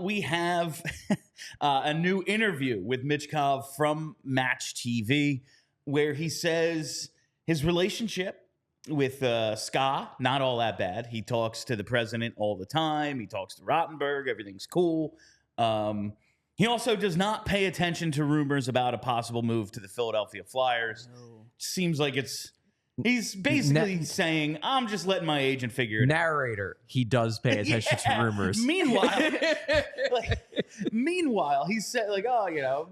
we have a new interview with Michkov from Match TV where he says his relationship with Ska, not all that bad. He talks to the president all the time. He talks to Rottenberg. Everything's cool. He also does not pay attention to rumors about a possible move to the Philadelphia Flyers. No. Seems like he's basically saying, I'm just letting my agent figure it out. Narrator, he does pay attention to rumors. Meanwhile, he said,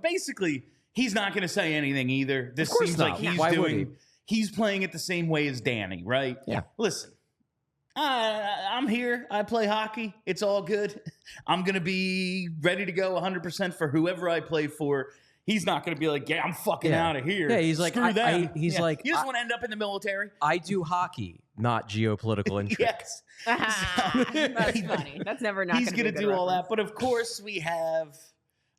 basically, he's not going to say anything either. This seems not. like he's playing it the same way as Danny, right? Yeah. Listen, I'm here. I play hockey. It's all good. I'm going to be ready to go 100% for whoever I play for. He's not going to be like, yeah, I'm fucking out of here. Yeah, he's like, screw them. He's like, you just want to end up in the military? I do hockey, not geopolitical intrigue. Yes. That's funny. That's never not. He's going to do all that. But of course, we have.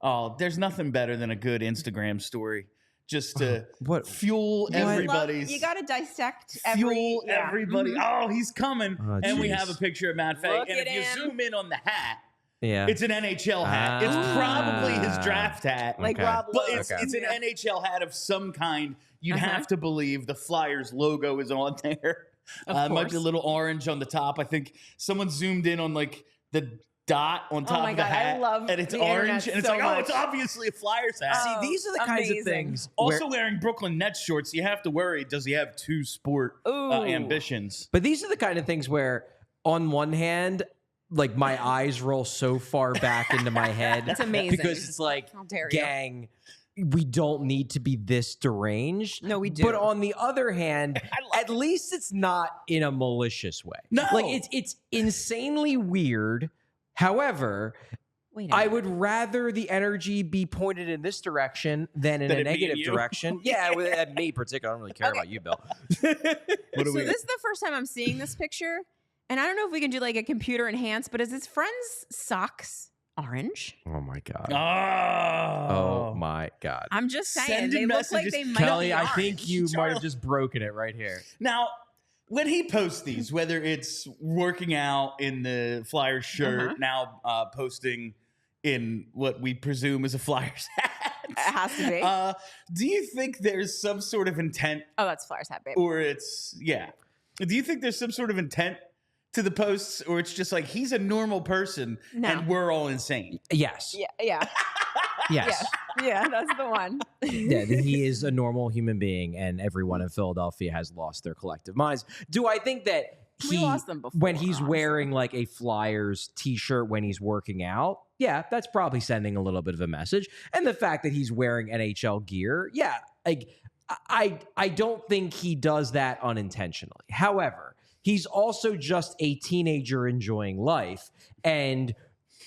Oh, there's nothing better than a good Instagram story. Just to fuel everybody's. You got to dissect everybody. Mm-hmm. Oh, he's coming. Oh, and we have a picture of Matvei. And if you zoom in on the hat, it's an NHL hat. It's probably his draft hat. Like Rob But it's an NHL hat of some kind. You'd have to believe the Flyers logo is on there. Might be a little orange on the top. I think someone zoomed in on like the dot on top of the hat. I love and it's the orange. And it's so like, much. It's obviously a Flyers hat. See, these are the kinds of things. Also wearing Brooklyn Nets shorts, you have to worry, does he have two sport ambitions? But these are the kind of things where, on one hand, like my eyes roll so far back into my head. That's amazing. Because it's like, How dare gang, we don't need to be this deranged. No, we do. But on the other hand, at least it's not in a malicious way. No. Like it's insanely weird. However, I would rather the energy be pointed in this direction than in a negative direction. Yeah, with me particularly. I don't really care about you, Bill. So this is the first time I'm seeing this picture. And I don't know if we can do like a computer enhanced, but is his friend's socks orange? Oh my God. Oh my God. I'm just saying. Sending They look like messages. they might Kelly, be I orange. think you might have just broken it right here. Now, when he posts these, whether it's working out in the Flyers shirt, now posting in what we presume is a Flyers hat. It has to be. Do you think there's some sort of intent? Oh, that's Flyers hat, babe. Or do you think there's some sort of intent to the posts, or it's just like he's a normal person and we're all insane? Yes. Yeah. Yes. Yeah, that's the one. Yeah, he is a normal human being, and everyone in Philadelphia has lost their collective minds. Do I think that We lost them before, when he's honestly. wearing like a Flyers t-shirt when he's working out? Yeah, that's probably sending a little bit of a message. And the fact that he's wearing NHL gear, yeah, like I don't think he does that unintentionally. However, he's also just a teenager enjoying life, and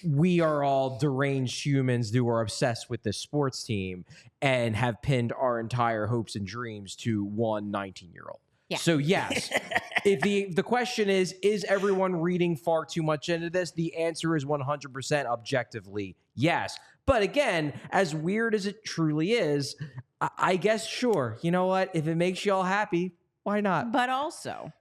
we are all deranged humans who are obsessed with this sports team and have pinned our entire hopes and dreams to one 19-year-old. Yeah. So yes, if the question is everyone reading far too much into this? The answer is 100% objectively yes. But again, as weird as it truly is, I guess sure. You know what? If it makes you all happy, why not? But also,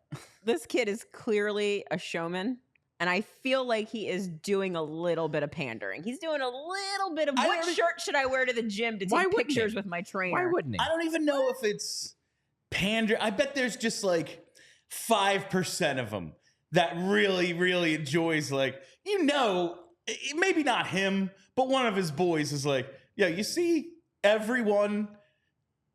this kid is clearly a showman. And I feel like he is doing a little bit of pandering. He's doing a little bit of what shirt should I wear to the gym to take pictures with my trainer? Why wouldn't he? I don't even know if it's pander. I bet there's just like 5% of them that really, really enjoys, like, maybe not him, but one of his boys is like, yeah, you see everyone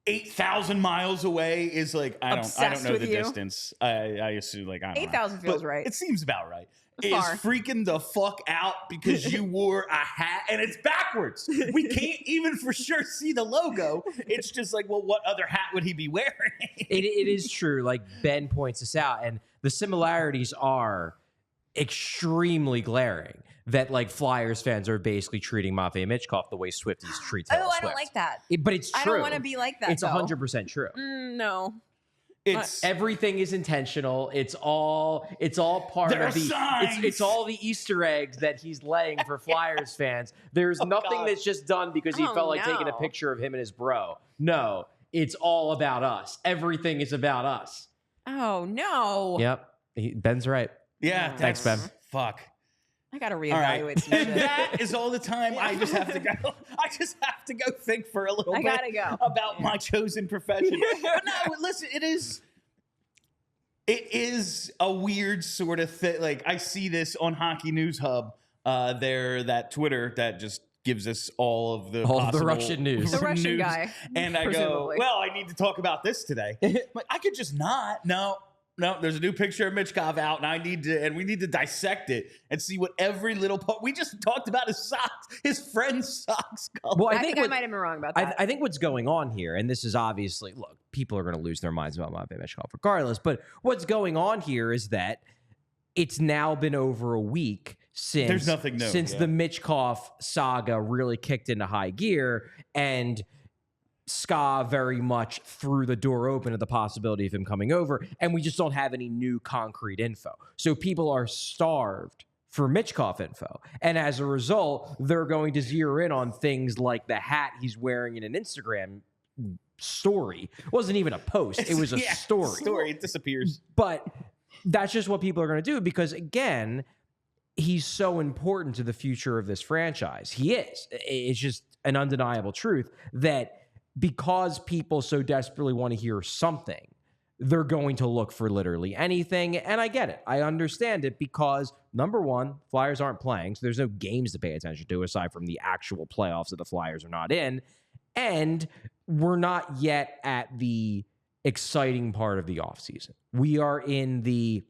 8,000 miles away is like, I don't know the distance. I assume like, I don't know. 8,000 feels right. It seems about right. Far. Is freaking the fuck out because you wore a hat and it's backwards. We can't even for sure see the logo. It's just like, well, what other hat would he be wearing? It is true. Like Ben points this out, and the similarities are extremely glaring. That like Flyers fans are basically treating Matvei Michkov the way Swifties treat Taylor Swift. I don't like that. But it's true. I don't want to be like that. It's 100% true. No. It's everything is intentional. It's all part of the signs. it's all the Easter eggs that he's laying for Flyers fans. There's nothing that's just done because he felt like taking a picture of him and his bro. No, it's all about us. Everything is about us. Oh no. Yep. Ben's right. Yeah. Thanks, Ben. Fuck. I got to All right. reevaluate some And shit. that is all the time. I just have to go. I just have to go think for a little I bit gotta go. about my chosen profession. But no, listen, it is a weird sort of thing. Like, I see this on Hockey News Hub. That Twitter that just gives us all of the Russian news. The Russian guy, And I go, presumably. well, I need to talk about this today. Like, I could just not. No, there's a new picture of Michkov out, and we need to dissect it and see what every little part. We just talked about his socks, his friend's socks color. Well, I think I might have been wrong about that. I think what's going on here, and this is obviously, look, people are going to lose their minds about Matvei Michkov regardless, but what's going on here is that it's now been over a week since There's nothing new, the Michkov saga really kicked into high gear, and Ska very much threw the door open to the possibility of him coming over, and we just don't have any new concrete info. So people are starved for Michkov info, and as a result, they're going to zero in on things like the hat he's wearing in an Instagram story. It wasn't even a post; it was a story. It disappears. But that's just what people are going to do because, again, he's so important to the future of this franchise. He is. It's just an undeniable truth that because people so desperately want to hear something, they're going to look for literally anything. And I get it. I understand it because, number one, Flyers aren't playing, so there's no games to pay attention to aside from the actual playoffs that the Flyers are not in. And we're not yet at the exciting part of the offseason. We are in the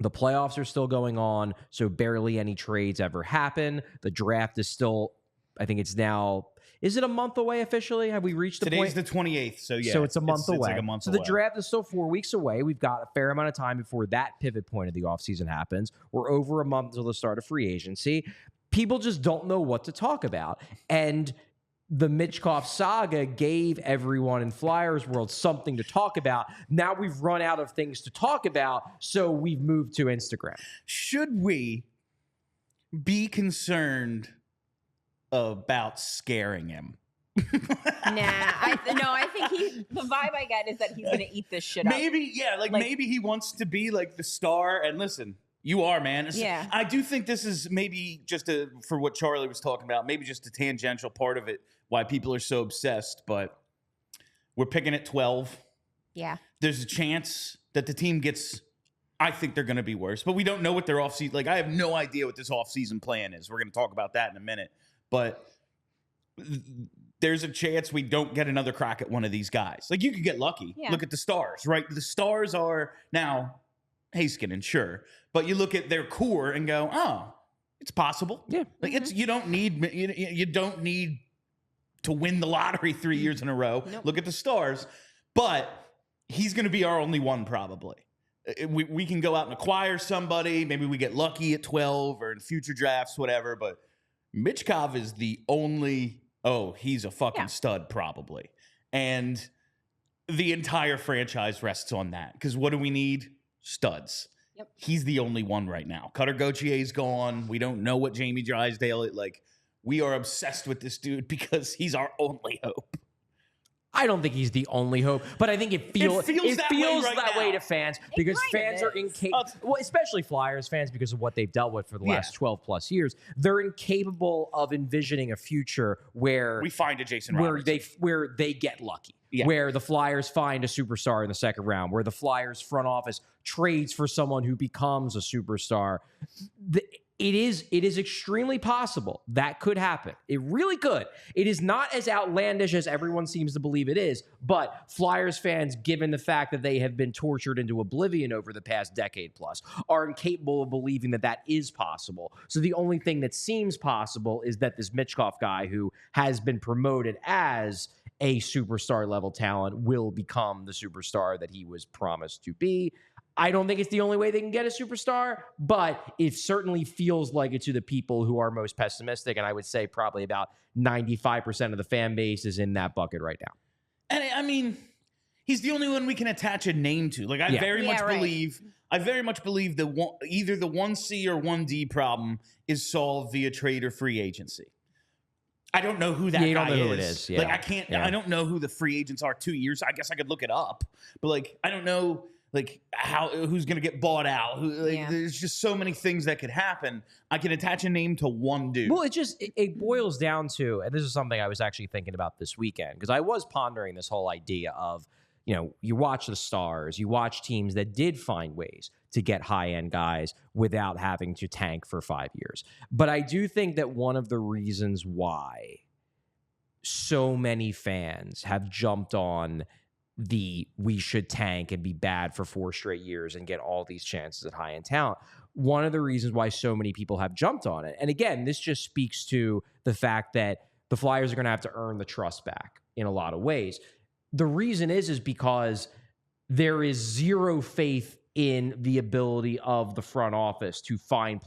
playoffs are still going on, so barely any trades ever happen. The draft is still, I think it's now, is it a month away officially? Have we reached the point? Today's the 28th, so yeah. So it's a month away. It's like a month so away. the draft is still 4 weeks away. We've got a fair amount of time before that pivot point of the offseason happens. We're over a month until the start of free agency. People just don't know what to talk about. And the Michkov saga gave everyone in Flyers world something to talk about. Now we've run out of things to talk about, so we've moved to Instagram. Should we be concerned about scaring him? I think the vibe I get is that he's going to eat this shit up. Maybe he wants to be like the star. And listen, you are, man. Yeah. I do think this is maybe just for what Charlie was talking about, maybe just a tangential part of it, why people are so obsessed. But we're picking at 12. Yeah. There's a chance that the team gets, I think they're going to be worse, but we don't know what their offseason, like I have no idea what this offseason plan is. We're going to talk about that in a minute. But there's a chance we don't get another crack at one of these guys. Like, you could get lucky. Yeah. Look at the Stars, right? The Stars are now Heiskanen, sure. But you look at their core and go, oh, it's possible. Yeah. Like, it's you don't need to win the lottery 3 years in a row. Nope. Look at the Stars. But he's going to be our only one probably. We can go out and acquire somebody. Maybe we get lucky at 12 or in future drafts, whatever. But Michkov is the only, he's a fucking stud probably. And the entire franchise rests on that. Because what do we need? Studs. Yep. He's the only one right now. Cutter Gautier's gone. We don't know what Jamie Drysdale, we are obsessed with this dude because he's our only hope. I don't think he's the only hope, but I think it feels that way to fans because fans are incapable, well, especially Flyers fans because of what they've dealt with for the last 12 plus years. They're incapable of envisioning a future where we find a Jason Robertson. where they get lucky. Yeah. Where the Flyers find a superstar in the second round, where the Flyers front office trades for someone who becomes a superstar. It is extremely possible that could happen. It really could. It is not as outlandish as everyone seems to believe it is, but Flyers fans, given the fact that they have been tortured into oblivion over the past decade plus, are incapable of believing that that is possible. So the only thing that seems possible is that this Michkov guy who has been promoted as a superstar level talent will become the superstar that he was promised to be. I don't think it's the only way they can get a superstar, but it certainly feels like it to the people who are most pessimistic. And I would say probably about 95% of the fan base is in that bucket right now. And I mean, he's the only one we can attach a name to. Like, I very much believe that either the 1C or 1D problem is solved via trade or free agency. I don't know who that guy is. You don't know who it is. Yeah. Like, I don't know who the free agents are 2 years. I guess I could look it up. But, I don't know. like who's going to get bought out. There's just so many things that could happen. I can attach a name to one dude. Well, it boils down to, and this is something I was actually thinking about this weekend, because I was pondering this whole idea of, you watch the Stars, you watch teams that did find ways to get high-end guys without having to tank for 5 years. But I do think that one of the reasons why so many fans have jumped on we should tank and be bad for 4 straight years and get all these chances at high-end talent. One of the reasons why so many people have jumped on it, and again, this just speaks to the fact that the Flyers are going to have to earn the trust back in a lot of ways. The reason is because there is zero faith in the ability of the front office to find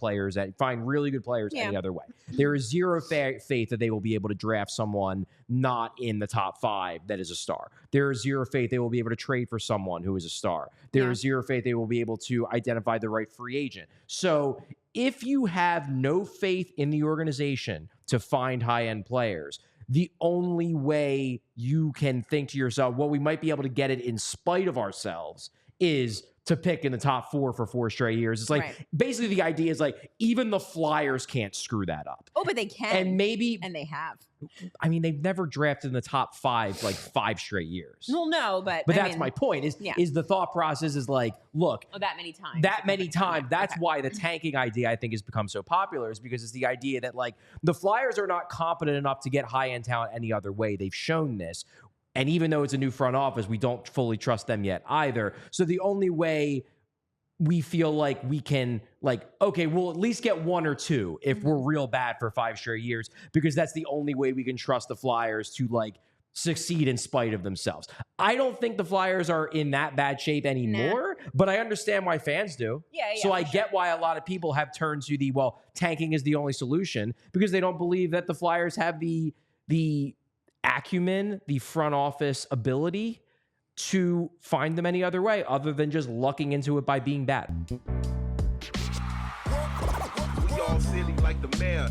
really good players any other way. There is zero faith that they will be able to draft someone not in the top 5 that is a star. There is zero faith they will be able to trade for someone who is a star. There is zero faith they will be able to identify the right free agent. So if you have no faith in the organization to find high-end players, the only way you can think to yourself, well, we might be able to get it in spite of ourselves, is to pick in the top 4 for 4 straight years. It's like, basically the idea is like, even the Flyers can't screw that up. Oh, but they can. And and they have. I mean, they've never drafted in the top 5 like 5 straight years. Well, no, but that's my point. Is the thought process is like, look, that many times. That many times. That's why the tanking idea, I think, has become so popular, is because it's the idea that like the Flyers are not competent enough to get high-end talent any other way. They've shown this. And even though it's a new front office, we don't fully trust them yet either. So the only way we feel like we can, like, okay, we'll at least get 1 or 2 if we're real bad for 5 straight years, because that's the only way we can trust the Flyers to, like, succeed in spite of themselves. I don't think the Flyers are in that bad shape anymore, but I understand why fans do. So I get why a lot of people have turned to tanking is the only solution, because they don't believe that the Flyers have the acumen, the front office ability to find them any other way other than just lucking into it by being bad. We all silly like the mayor.